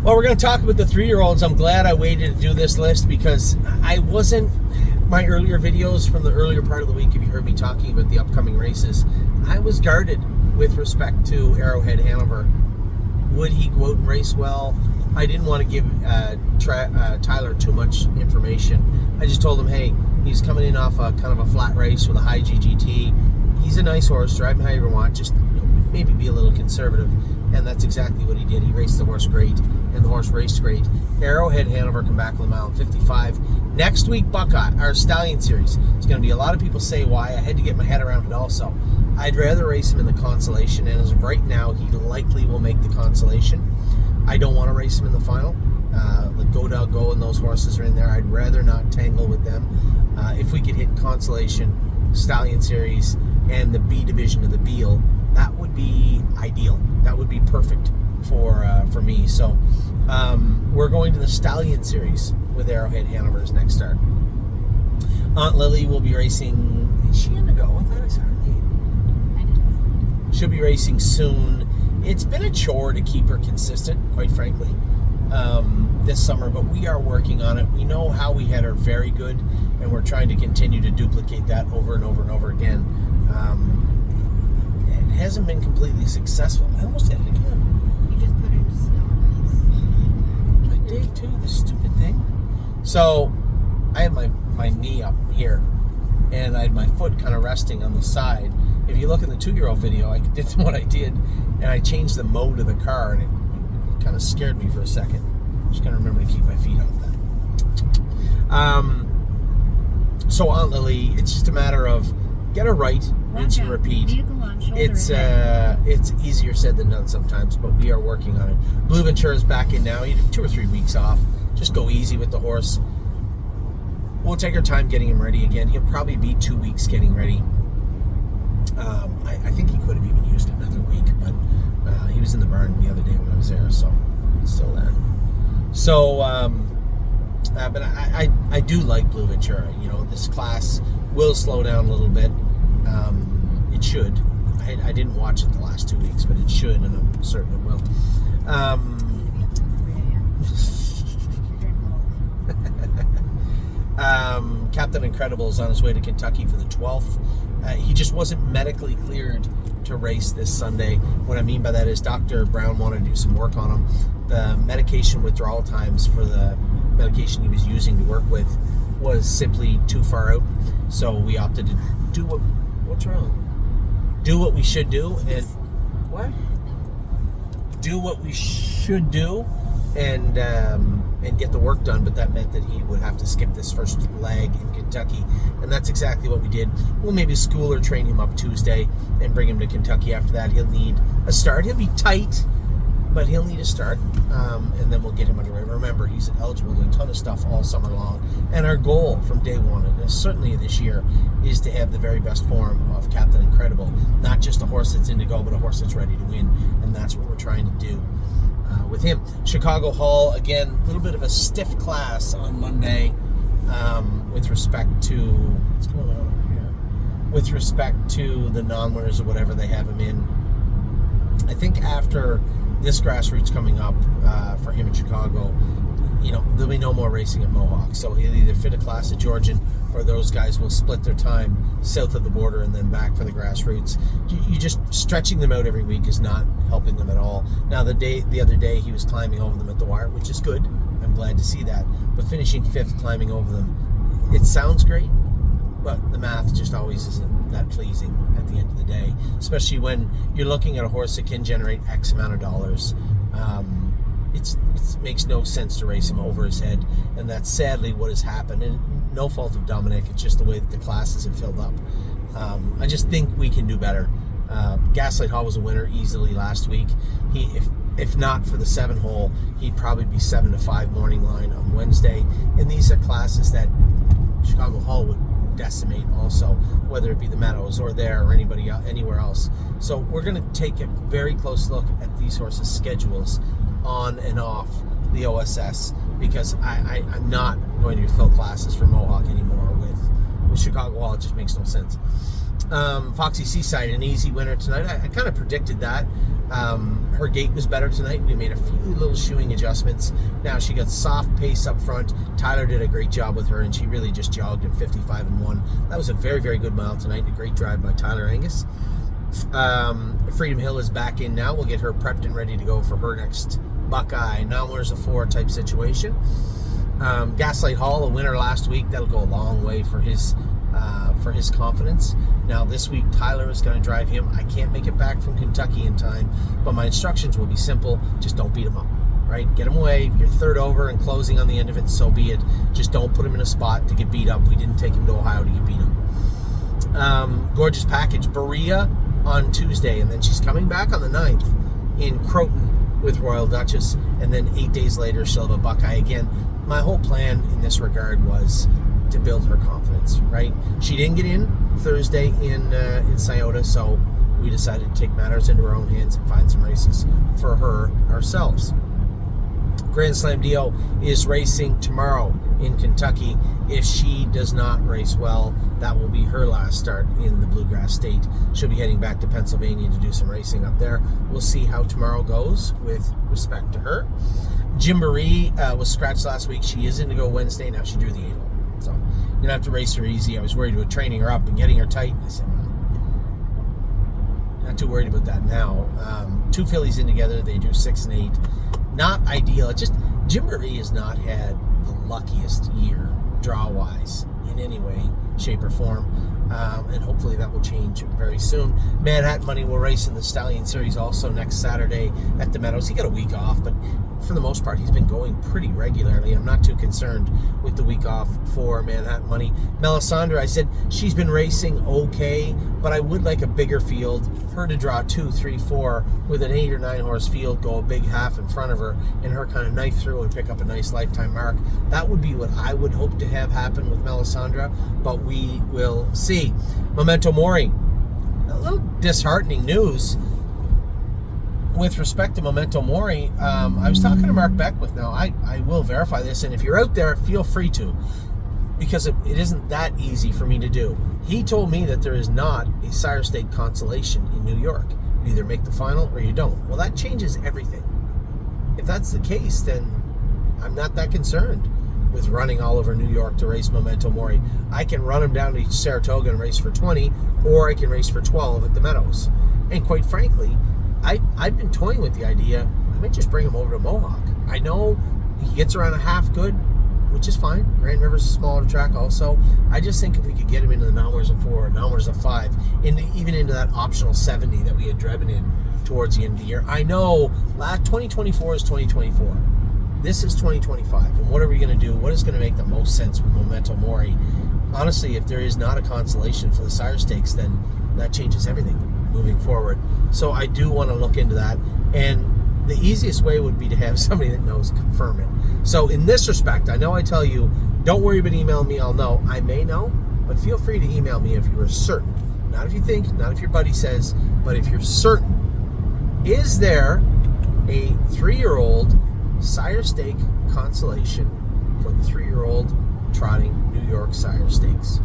Well, we're going to talk about the 3-year-olds. I'm glad I waited to do this list because I wasn't, my earlier videos from the earlier part of the week, if you heard me talking about the upcoming races, I was guarded with respect to Arrowhead Hanover. Would he go out and race well? I didn't want to give Tyler too much information. I just told him, hey, he's coming in off a kind of a flat race with a high GGT. He's a nice horse, drive him how you ever want, just maybe be a little conservative. And that's exactly what he did. He raced the horse great, and the horse raced great. Arrowhead Hanover come back with a mile and 55. Next week, Buckeye, our Stallion Series. It's going to be a lot of people say why. I had to get my head around it also. I'd rather race him in the Consolation, and as of right now, he likely will make the Consolation. I don't want to race him in the final. The Go and those horses are in there. I'd rather not tangle with them. If we could hit Consolation, Stallion Series, and the B division of the Beal, that would be ideal. That would be perfect for me. So we're going to the Stallion Series with Arrowhead Hanover's next start. Aunt Lily will be racing. Is she in the go? I thought I saw her name. She'll be racing soon. It's been a chore to keep her consistent, quite frankly, this summer, but we are working on it. We know how we had her very good, and we're trying to continue to duplicate that over and over and over again. It hasn't been completely successful. I almost did it again. You just put her in snow. I did too, this stupid thing. So I had my knee up here, and I had my foot kind of resting on the side. If you look at the 2-year-old video, I did what I did, and I changed the mode of the car, and it kind of scared me for a second. Just got to remember to keep my feet off that. So Aunt Lily, it's just a matter of get her right, rinse and repeat. It's easier said than done sometimes, but we are working on it. Blue Ventura is back in now. You have 2 or 3 weeks off. Just go easy with the horse. We'll take our time getting him ready again. He'll probably be 2 weeks getting ready. I think he could have even used another week, but he was in the barn the other day when I was there, so it's still there. So, but I do like Blue Ventura. You know, this class will slow down a little bit. It should. I didn't watch it the last 2 weeks, but it should, and I'm certain it will. Captain Incredible is on his way to Kentucky for the 12th. He just wasn't medically cleared to race this Sunday. What I mean by that is Dr. Brown wanted to do some work on him. The medication withdrawal times for the medication he was using to work with was simply too far out. So we opted to do what's wrong? Do what we should do, and what? Do what we should do, and get the work done, but that meant that he would have to skip this first leg in Kentucky, and that's exactly what we did. We'll maybe school or train him up Tuesday and bring him to Kentucky after that. He'll need a start. He'll be tight, but he'll need a start, and then we'll get him underway. Remember, he's eligible to a ton of stuff all summer long, and our goal from day one, and certainly this year, is to have the very best form of Captain Incredible, not just a horse that's in to go, but a horse that's ready to win, and that's what we're trying to do with him. Chicago Hall, again, a little bit of a stiff class on Monday with respect to what's going on over here. With respect to the non-winners or whatever they have him in. I think after this grassroots coming up for him in Chicago, you know, there'll be no more racing at Mohawk. So he'll either fit a class at Georgian, or those guys will split their time south of the border and then back for the grassroots. You just stretching them out every week is not helping them at all. Now the other day he was climbing over them at the wire, which is good. I'm glad to see that. But finishing 5th climbing over them, it sounds great, but the math just always isn't that pleasing at the end of the day, especially when you're looking at a horse that can generate X amount of dollars. It makes no sense to race him over his head, and that's sadly what has happened, and no fault of Dominic. It's just the way that the classes have filled up. I just think we can do better. Gaslight Hall was a winner easily last week. If not for the 7-hole, he'd probably be 7 to 5 morning line on Wednesday, and these are classes that Chicago Hall would decimate also, whether it be the Meadows or there or anybody anywhere else. So we're going to take a very close look at these horses' schedules on and off the OSS, because I'm not going to fill classes for Mohawk anymore with Chicago Hall. It just makes no sense. Foxy Seaside, an easy winner tonight. I kind of predicted that. Her gait was better tonight. We made a few little shoeing adjustments. Now she got soft pace up front. Tyler did a great job with her, and she really just jogged at 55-1. That was a very, very good mile tonight, and a great drive by Tyler Angus. Freedom Hill is back in now. We'll get her prepped and ready to go for her next Buckeye. Now there's a 4 type situation. Gaslight Hall, a winner last week. That'll go a long way for his confidence. Now this week Tyler is going to drive him. I can't make it back from Kentucky in time, but my instructions will be simple. Just don't beat him up, right? Get him away. You're third over and closing on the end of it, so be it. Just don't put him in a spot to get beat up. We didn't take him to Ohio to get beat up. Gorgeous package. Berea on Tuesday, and then she's coming back on the 9th in Croton with Royal Duchess, and then 8 days later she'll have a Buckeye again. My whole plan in this regard was to build her confidence, right? She didn't get in Thursday in Scioto, so we decided to take matters into our own hands and find some races for her ourselves. Grand Slam Dio is racing tomorrow in Kentucky. If she does not race well, that will be her last start in the Bluegrass State. She'll be heading back to Pennsylvania to do some racing up there. We'll see how tomorrow goes with respect to her. Gymboree was scratched last week. She is in to go Wednesday. Now she drew the 8-hole. So you're going to have to race her easy. I was worried about training her up and getting her tight. I said, not too worried about that now. 2 fillies in together. They drew 6 and 8. Not ideal. It's just Gymboree has not had the luckiest year draw-wise in any way, shape, or form. And hopefully that will change very soon. Manhattan Money will race in the Stallion Series also next Saturday at the Meadows. He got a week off, but for the most part, he's been going pretty regularly. I'm not too concerned with the week off for Manhattan Money. Melisandre, I said she's been racing okay, but I would like a bigger field. Her to draw 2, 3, 4 with an 8 or 9 horse field, go a big half in front of her, and her kind of knife through and pick up a nice lifetime mark. That would be what I would hope to have happen with Melisandre, but we will see. Memento Mori, a little disheartening news with respect to Memento Mori. I was talking to Mark Beckwith. Now, I will verify this, and if you're out there, feel free to, because it isn't that easy for me to do. He told me that there is not a Sire State consolation in New York. You either make the final or you don't. Well, that changes everything. If that's the case, then I'm not that concerned with running all over New York to race Memento Mori. I can run him down to Saratoga and race for 20, or I can race for 12 at the Meadows. And quite frankly, I've been toying with the idea, I might just bring him over to Mohawk. I know he gets around a half good, which is fine. Grand River's a smaller track also. I just think if we could get him into the Nowners of 4, Nowners of 5, even into that optional 70 that we had driven in towards the end of the year. I know 2024 is 2024. This is 2025. And what are we going to do? What is going to make the most sense with Memento Mori? Honestly, if there is not a consolation for the Sire Stakes, then that changes everything moving forward. So I do want to look into that. And the easiest way would be to have somebody that knows confirm it. So in this respect, I know I tell you, don't worry about emailing me, I'll know. I may know, but feel free to email me if you are certain. Not if you think, not if your buddy says, but if you're certain. Is there a 3-year-old Sire Stake consolation for the 3-year-old trotting New York Sire Stakes?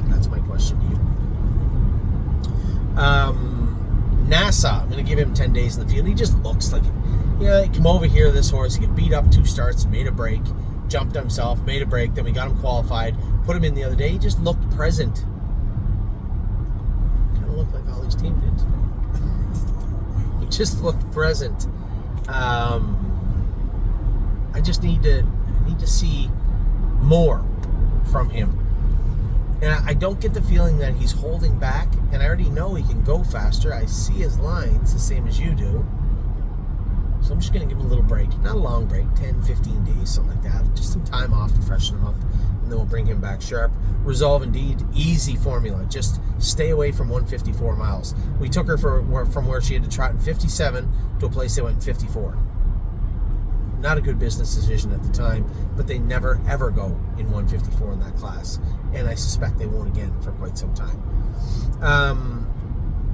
That's my question to you. NASA, I'm going to give him 10 days in the field. He just looks like it. Yeah, he came over here, this horse, he got beat up 2 starts, made a break, jumped himself, made a break, then we got him qualified, put him in the other day. He just looked present. Kind of looked like Ollie's team did. He just looked present. I just need to see more from him. And I don't get the feeling that he's holding back, and I already know he can go faster. I see his lines the same as you do. So I'm just going to give him a little break. Not a long break, 10, 15 days, something like that. Just some time off to freshen him up, and then we'll bring him back sharp. Resolve Indeed, easy formula. Just stay away from 154 miles. We took her from where she had to trot in 57 to a place they went in 54. Not a good business decision at the time, but they never, ever go in 154 in that class. And I suspect they won't again for quite some time.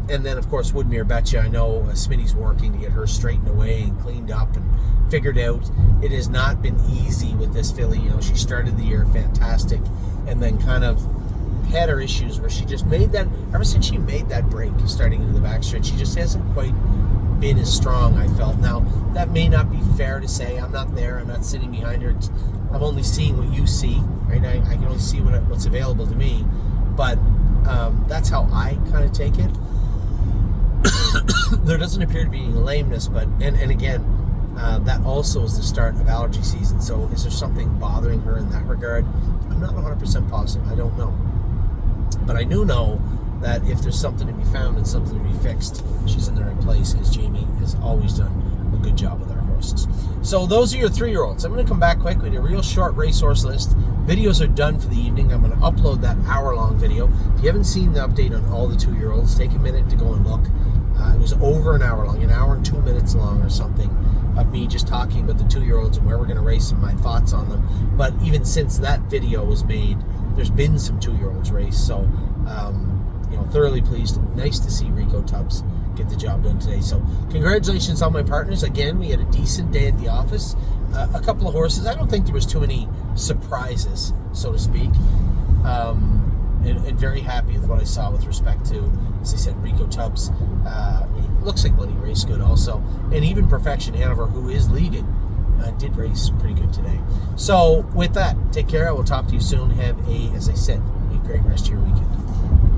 And then, of course, Woodmere Betcha. I know Smitty's working to get her straightened away and cleaned up and figured out. It has not been easy with this filly. You know, she started the year fantastic and then kind of had her issues where she just made that, ever since she made that break starting into the backstretch, she just hasn't quite been as strong, I felt. Now, that may not be fair to say. I'm not there. I'm not sitting behind her. I'm only seeing what you see, right? I can only see what's available to me. But that's how I kind of take it. There doesn't appear to be any lameness, but, and again, that also is the start of allergy season. So is there something bothering her in that regard? I'm not 100% positive. I don't know. But I do know that if there's something to be found and something to be fixed, she's in the right place, because Jamie has always done a good job with our horses. So those are your 3-year-olds. I'm going to come back quick with a real short racehorse list. Videos are done for the evening. I'm going to upload that hour-long video. If you haven't seen the update on all the 2-year-olds, take a minute to go and look. It was over an hour long, an hour and 2 minutes long or something, of me just talking about the 2-year-olds and where we're going to race and my thoughts on them. But even since that video was made, there's been some 2-year-olds race. So, thoroughly pleased. Nice to see Rico Tubbs get the job done today. So congratulations on my partners. Again, we had a decent day at the office. A couple of horses. I don't think there was too many surprises, so to speak. And very happy with what I saw with respect to, as I said, Rico Tubbs. Looks like Money raced good also. And even Perfection Hanover, who is leading, did race pretty good today. So with that, take care. I will talk to you soon. Have as I said, a great rest of your weekend.